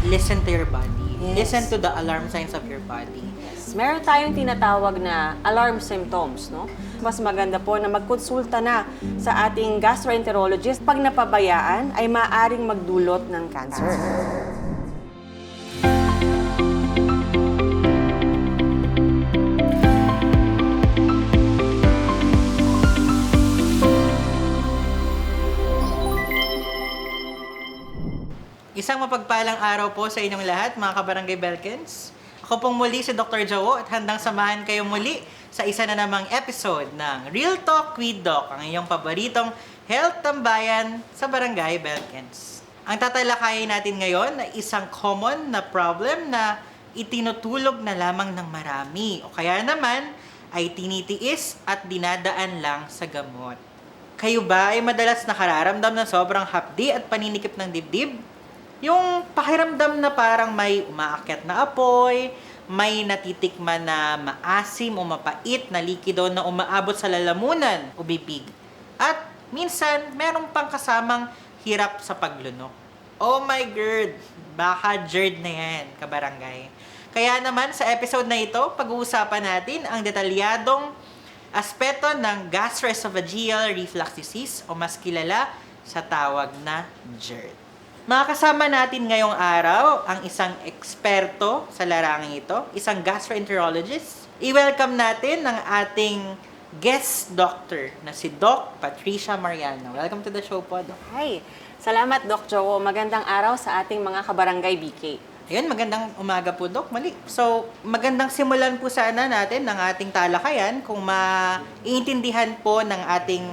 listen to your body. Yes. Listen to the alarm signs of your body. Yes. Meron tayong tinatawag na alarm symptoms, no? Mas maganda po na magkonsulta na sa ating gastroenterologist. Pag napabayaan, ay maaaring magdulot ng cancer. Isang mapagpalang araw po sa inyong lahat, mga kabarangay Belkins. Ako pong muli si Dr. Jowo at handang samahan kayo muli sa isa na namang episode ng Real Talk with Doc, ang iyong paboritong health tambayan sa Barangay Belkins. Ang tatalakayin natin ngayon ay isang common na problem na itinutulog na lamang ng marami o kaya naman ay tinitiis at dinadaan lang sa gamot. Kayo ba ay madalas nakararamdam ng sobrang hapdi at paninikip ng dibdib? Yung pakiramdam na parang may umaakyat na apoy, may natitikman na maasim o mapait na likido na umaabot sa lalamunan o bibig. At minsan, meron pang kasamang hirap sa paglunok. Oh my God! Baka GERD na yan, kabarangay. Kaya naman, sa episode na ito, pag-uusapan natin ang detalyadong aspeto ng gastroesophageal reflux disease o mas kilala sa tawag na GERD. Makakasama natin ngayong araw ang isang eksperto sa larangang ito, isang gastroenterologist. I-welcome natin ang ating guest doctor na si Doc Patricia Mariano. Welcome to the show po, Doc. Hi! Salamat, Doc Jowo. Magandang araw sa ating mga kabarangay BK. Ayun, magandang umaga po, Doc. Mali. So, magandang simulan po sana natin ng ating talakayan kung maiintindihan po ng ating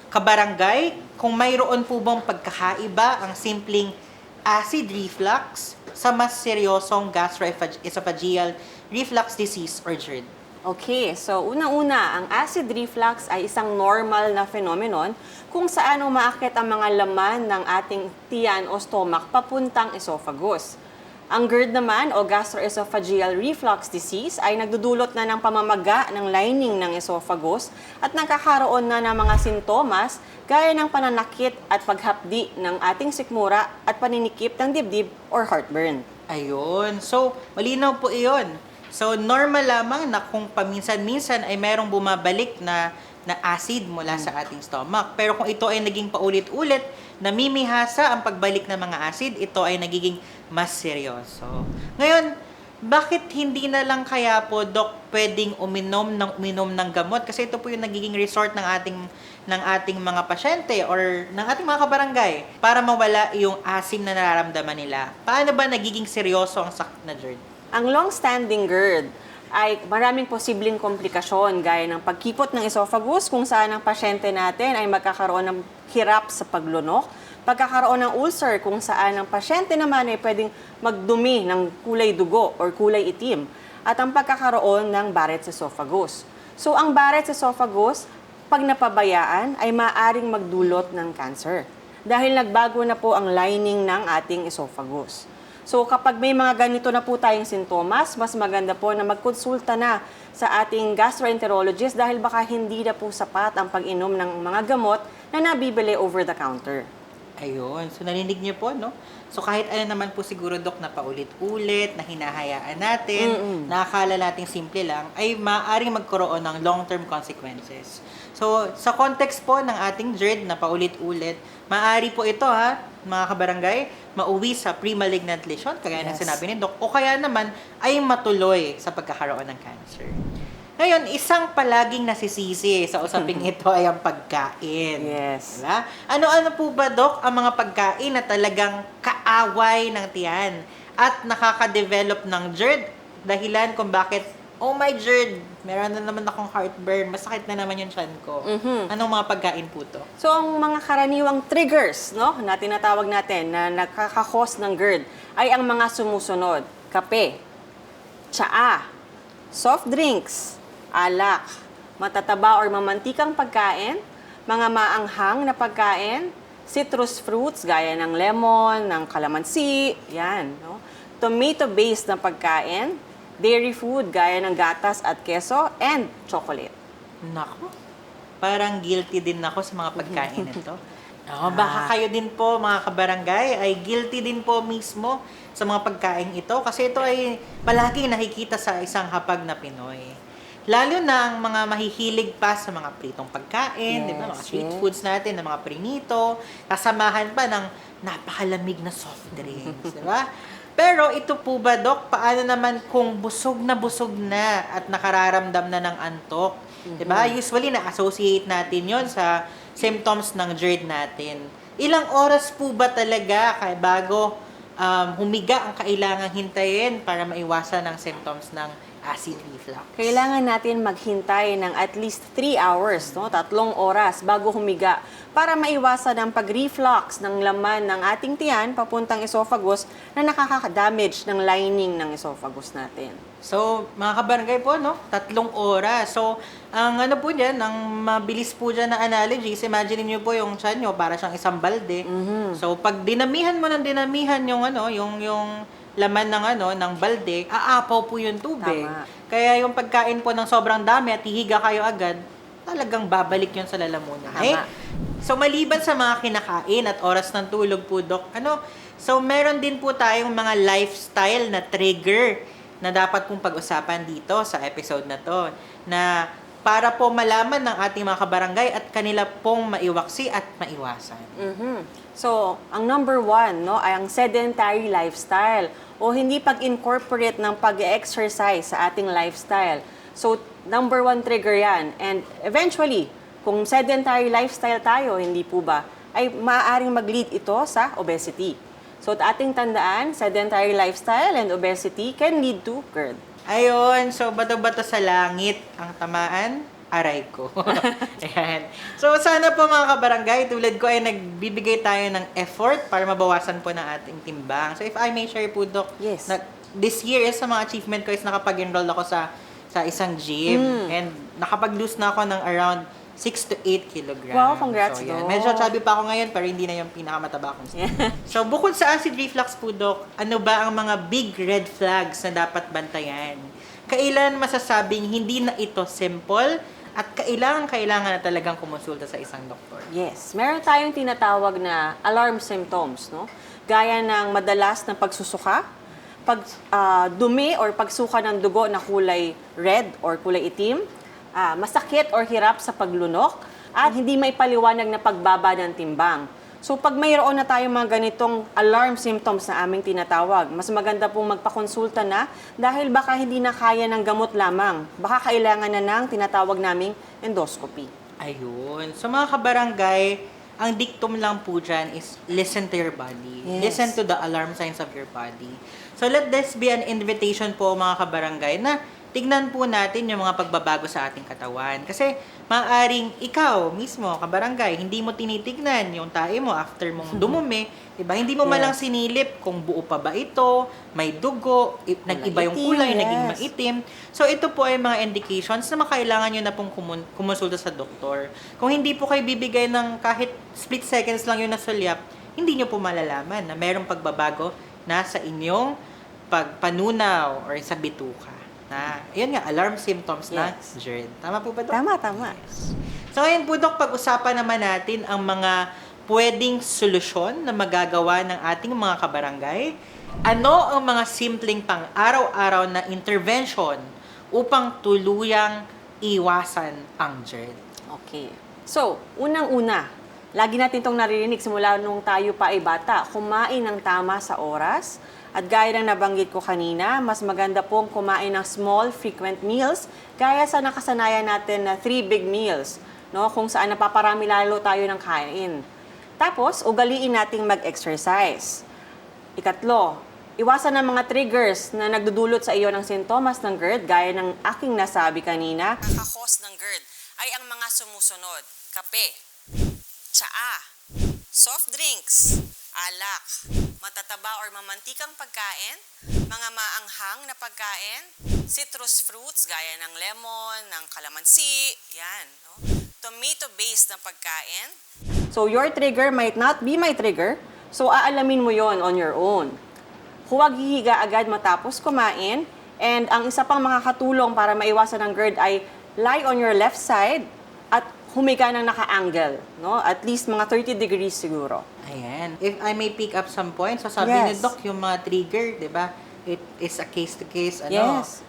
kabarangay kung mayroon po bang pagkakaiba ang simpleng acid reflux sa mas seryosong gastroesophageal reflux disease or GERD. Okay, so unang-una, ang acid reflux ay isang normal na phenomenon kung saan umaakyat ang mga laman ng ating tiyan o stomach papuntang esophagus. Ang GERD naman o gastroesophageal reflux disease ay nagdudulot na ng pamamaga ng lining ng esophagus at nagkakaroon na ng mga sintomas gaya ng pananakit at paghapdi ng ating sikmura at paninikip ng dibdib or heartburn. Ayun. So, malinaw po iyon. So, normal lamang na kung paminsan-minsan ay merong bumabalik na acid mula sa ating stomach. Pero kung ito ay naging paulit-ulit, namimihasa ang pagbalik ng mga acid, ito ay nagiging mas seryoso. Ngayon, bakit hindi na lang kaya po, Doc, pwedeng uminom ng gamot? Kasi ito po yung nagiging resort ng ating mga pasyente or ng ating mga kabarangay para mawala yung asim na nararamdaman nila. Paano ba nagiging seryoso ang sakit na GERD? Ang long-standing GERD ay maraming posibleng komplikasyon gaya ng pagkipot ng esophagus kung saan ang pasyente natin ay magkakaroon ng hirap sa paglunok, pagkakaroon ng ulcer kung saan ang pasyente naman ay pwedeng magdumi ng kulay dugo or kulay itim, at ang pagkakaroon ng Barrett's esophagus. So ang Barrett's esophagus, pag napabayaan, ay maaaring magdulot ng cancer dahil nagbago na po ang lining ng ating esophagus. So kapag may mga ganito na po tayong sintomas, mas maganda po na magkonsulta na sa ating gastroenterologist dahil baka hindi na po sapat ang pag-inom ng mga gamot na nabibili over the counter. Ayun. So, narinig niyo po, no? So, kahit ano naman po siguro, Dok, na paulit-ulit, na hinahayaan natin, nakakala nating simple lang, ay maaaring magkaroon ng long-term consequences. So, sa context po ng ating GERD na paulit-ulit, maaari po ito, mga kabarangay, mauwi sa pre-malignant lesion, kagaya ng sinabi ni Doc, o kaya naman ay matuloy sa pagkakaroon ng cancer. Ngayon, isang palaging nasisisi sa usaping ito ay ang pagkain. Yes. Diba? Ano-ano po ba, Doc, ang mga pagkain na talagang kaaway ng tiyan at nakaka-develop ng GERD? Dahilan kung bakit, oh my GERD, meron na naman akong heartburn, masakit na naman yung tiyan ko. Anong mga pagkain po to? So ang mga karaniwang triggers, no, na tinatawag natin na nakaka-cause ng GERD ay ang mga sumusunod: kape, tsaa, soft drinks, alak, matataba or mamantikang pagkain, mga maanghang na pagkain, citrus fruits gaya ng lemon, ng kalamansi, yan, no? Tomato-based na pagkain, dairy food gaya ng gatas at keso, and chocolate. Nako, parang guilty din ako sa mga pagkain nito. Baka kayo din po mga kabarangay ay guilty din po mismo sa mga pagkain ito kasi ito ay palagi nakikita sa isang hapag na Pinoy. Lalo na ang mga mahihilig pa sa mga pritong pagkain, di ba? Mga street foods natin, na mga prinito, kasamahan pa ng napakalamig na soft drinks, di ba? Pero ito po ba, Dok, paano naman kung busog na at nakararamdam na ng antok? Di ba? Usually, na-associate natin yon sa symptoms ng GERD natin. Ilang oras po ba talaga bago humiga ang kailangang hintayin para maiwasan ang symptoms ng acid reflux? Kailangan natin maghintay ng at least 3 hours, 3 oras bago humiga para maiwasan ang pag-reflux ng laman ng ating tiyan papuntang esophagus na nakaka-damage ng lining ng esophagus natin. So, mga kabarangay po, 3 oras. So, ang ano po dyan, ang mabilis po dyan na analogies, imagine niyo po yung tiyan nyo, para siyang isang balde. So, pag dinamihan mo ng dinamihan yung laman ng balde, aapaw po yung tubig. Tama. Kaya yung pagkain po ng sobrang dami at hihiga kayo agad, talagang babalik yun sa lalamunan. Tama. So, maliban sa mga kinakain at oras ng tulog po, Dok, so meron din po tayong mga lifestyle na trigger na dapat pong pag-usapan dito sa episode na to, na para po malaman ng ating mga kabarangay at kanila pong maiwaksi at maiwasan. So, ang number 1, ay ang sedentary lifestyle o hindi pag-incorporate ng pag-exercise sa ating lifestyle. So, number 1 trigger yan. And eventually, kung sedentary lifestyle tayo, hindi po ba, ay maaaring mag-lead ito sa obesity. So, at ating tandaan, sedentary lifestyle and obesity can lead to GERD. Ayun, so bato-bato sa langit ang tamaan, aray ko. Ayan. So sana po mga kabarangay, tulad ko ay nagbibigay tayo ng effort para mabawasan po ng ating timbang. So if I may share po, Doc, Yes. this year is sa mga achievement ko is nakapag-enroll ako sa isang gym and nakapag-lose na ako ng around 6 to 8 kilograms. Wow, congrats, so, yan. Doc. Medyo chubby pa ako ngayon pero hindi na yung pinakamataba kong So, bukod sa acid reflux po, Doc, ano ba ang mga big red flags na dapat bantayan? Kailan masasabing hindi na ito simple at kailangan na talagang kumonsulta sa isang doktor? Yes. Meron tayong tinatawag na alarm symptoms, Gaya ng madalas na pagsusuka, dumi or pagsuka ng dugo na kulay red or kulay itim, masakit or hirap sa paglunok, at hindi may paliwanag na pagbaba ng timbang. So pag mayroon na tayong mga ganitong alarm symptoms na aming tinatawag, mas maganda pong magpakonsulta na dahil baka hindi na kaya ng gamot lamang. Baka kailangan na ng tinatawag naming endoscopy. Ayun. So mga kabarangay, ang dictum lang po dyan is listen to your body. Yes. Listen to the alarm signs of your body. So let this be an invitation po mga kabarangay na tignan po natin yung mga pagbabago sa ating katawan. Kasi maaaring ikaw mismo, kabarangay, hindi mo tinitignan yung tae mo after mong dumumi. Diba? Hindi mo malang sinilip kung buo pa ba ito, may dugo, nag-iba yung kulay, naging maitim. So ito po ay mga indications na makailangan nyo na pong kumonsulta sa doktor. Kung hindi po kayo bibigay ng kahit split seconds lang yung nasulyap, hindi nyo po malalaman na mayroong pagbabago na sa inyong pagpanunaw or sa bituka. Ayun nga, alarm symptoms na GERD. Tama po ba, Dok? Tama. Yes. So ngayon po, Dok, pag-usapan naman natin ang mga pwedeng solusyon na magagawa ng ating mga kabarangay. Ano ang mga simpleng pang-araw-araw na intervention upang tuluyang iwasan ang GERD? Okay. So, unang-una, lagi natin itong naririnig simula nung tayo pa ay bata, kumain ng tama sa oras. At gaya ng nabanggit ko kanina, mas maganda pong kumain ng small, frequent meals, gaya sa nakasanayan natin na 3 big meals, kung saan napaparami lalo tayo ng kain. Tapos, ugaliin nating mag-exercise. Ikatlo, iwasan ng mga triggers na nagdudulot sa iyo ng sintomas ng GERD, gaya ng aking nasabi kanina. Nakaka-cause ng GERD ay ang mga sumusunod: kape, tsaa, soft drinks, alak, matataba or mamantikang pagkain, mga maanghang na pagkain, citrus fruits gaya ng lemon, ng kalamansi, yan, tomato-based na pagkain. So your trigger might not be my trigger, so aalamin mo yon on your own. Huwag hihiga agad matapos kumain, and ang isa pang makakatulong para maiwasan ang GERD ay lie on your left side at humiga ng naka-angle, no? At least mga 30 degrees siguro. Ayan. If I may pick up some points, so sabi ni Yes. Doc, yung mga trigger, di ba? It is a case-to-case, Yes.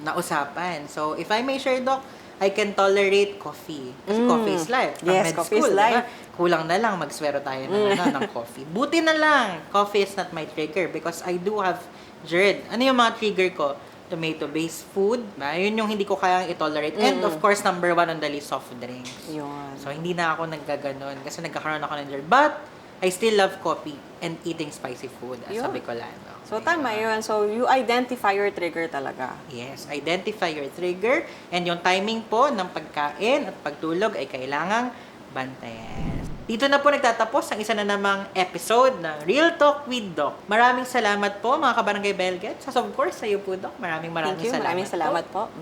na usapan. So, if I may share, Doc, I can tolerate coffee. Kasi coffee is life. From Yes, med coffee school, is di ba? life. Kulang na lang, magswero tayo ng coffee. Buti na lang, coffee is not my trigger because I do have GERD. Ano yung mga trigger ko? Tomato-based food. Yun yung hindi ko kayang i-tolerate. And of course, number 1 on the list, soft drinks. Yun. So, hindi na ako naggaganon kasi nagkakaroon ako ng GERD. But, I still love coffee and eating spicy food as a Yun. Bicolano. So, tama yun. So, you identify your trigger talaga. Yes, identify your trigger and yung timing po ng pagkain at pagtulog ay kailangang bantayan. Dito na po nagtatapos ang isa na namang episode ng Real Talk with Doc. Maraming salamat po mga kabarangay Belgets. Of course, sa iyo po, Doc. Maraming Thank you. Maraming salamat po.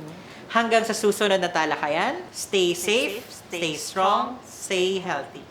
Hanggang sa susunod na talakayan, stay safe, stay strong, stay healthy.